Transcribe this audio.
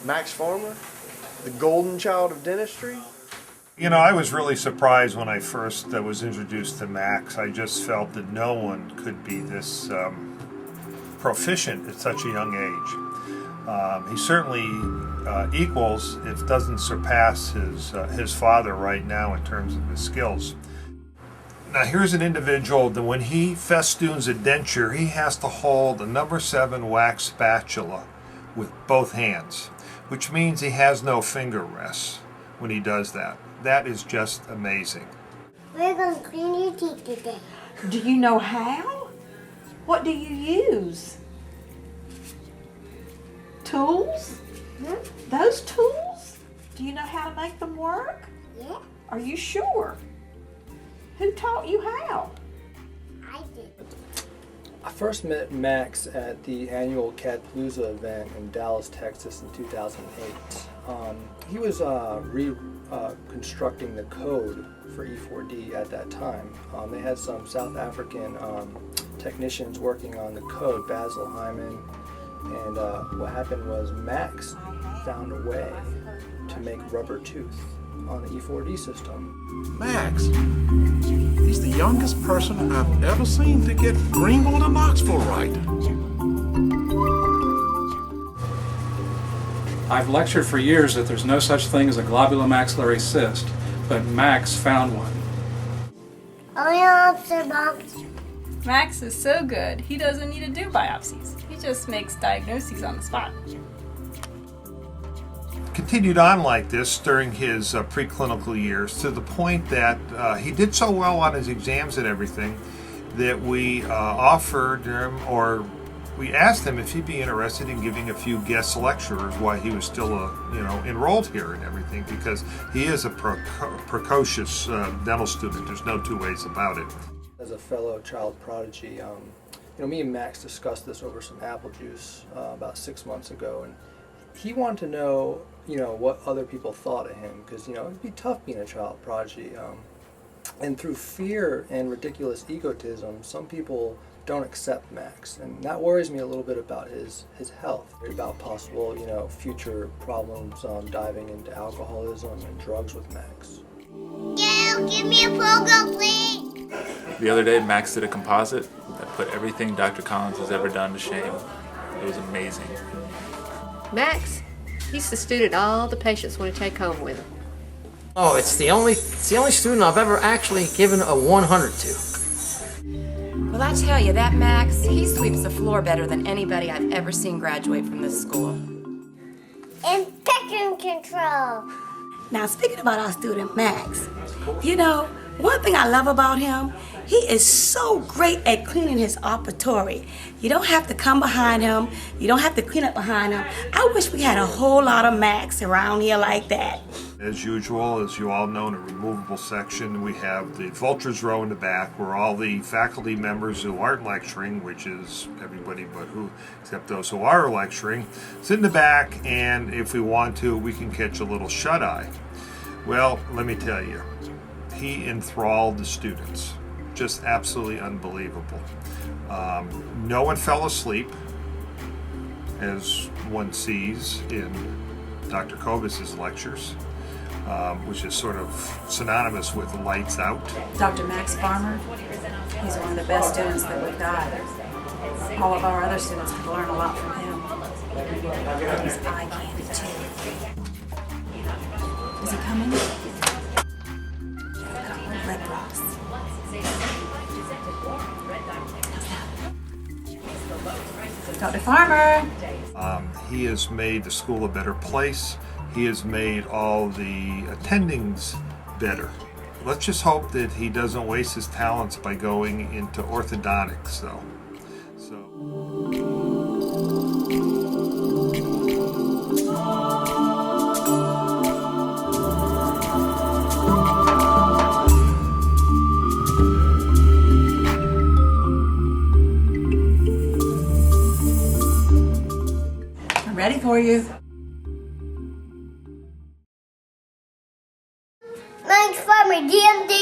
Max Farmer, the golden child of dentistry. You know, I was really surprised when I first was introduced to Max. I just felt that no one could be this proficient at such a young age. He certainly equals, if doesn't surpass, his father right now in terms of his skills. Now here's an individual that when he festoons a denture, he has to hold a number 7 wax spatula with both hands, which means he has no finger rests when he does that. That is just amazing. We're going to clean your teeth today. Do you know how? What do you use? Tools? Hmm? Those tools? Do you know how to make them work? Yeah, Are you sure? Who taught you how? I did. I first met Max at the annual Catpalooza event in Dallas, Texas in 2008. He was reconstructing the code for E4D at that time. They had some South African technicians working on the code, Basil Hyman, and what happened was Max found a way to make rubber tooth on the E4D system. Max, he's the youngest person I've ever seen to get Greenville to Knoxville right. I've lectured for years that there's no such thing as a globulomaxillary cyst, but Max found one. Max is so good, he doesn't need to do biopsies. He just makes diagnoses on the spot. Continued on like this during his preclinical years to the point that he did so well on his exams and everything that we offered him, or we asked him if he'd be interested in giving a few guest lecturers while he was still enrolled here and everything, because he is a precocious dental student. There's no two ways about it. As a fellow child prodigy, me and Max discussed this over some apple juice about 6 months ago, and he wanted to know, what other people thought of him, because, it'd be tough being a child prodigy. And through fear and ridiculous egotism, some people don't accept Max, and that worries me a little bit about his health, about possible, future problems diving into alcoholism and drugs with Max. Gail, give me a pogo, please. The other day, Max did a composite that put everything Dr. Collins has ever done to shame. It was amazing. Max, he's the student all the patients want to take home with him. Oh, it's the only student I've ever actually given a 100 to. Well, I tell you, that Max, he sweeps the floor better than anybody I've ever seen graduate from this school. Infection control. Now, speaking about our student Max, one thing I love about him, he is so great at cleaning his operatory. You don't have to come behind him. You don't have to clean up behind him. I wish we had a whole lot of Max around here like that. As usual, as you all know, in a removable section, we have the vultures row in the back where all the faculty members who aren't lecturing, which is everybody except those who are lecturing, sit in the back, and if we want to, we can catch a little shut-eye. Well, let me tell you, he enthralled the students. Just absolutely unbelievable. No one fell asleep, as one sees in Dr. Kovas's lectures, which is sort of synonymous with lights out. Dr. Max Farmer, he's one of the best students that we've got. All of our other students could learn a lot from him. He's eye candy too. Is he coming? Red Rocks. Dr. Farmer! He has made the school a better place. He has made all the attendings better. Let's just hope that he doesn't waste his talents by going into orthodontics, though. I'm ready for you. Max Farmer, DMD.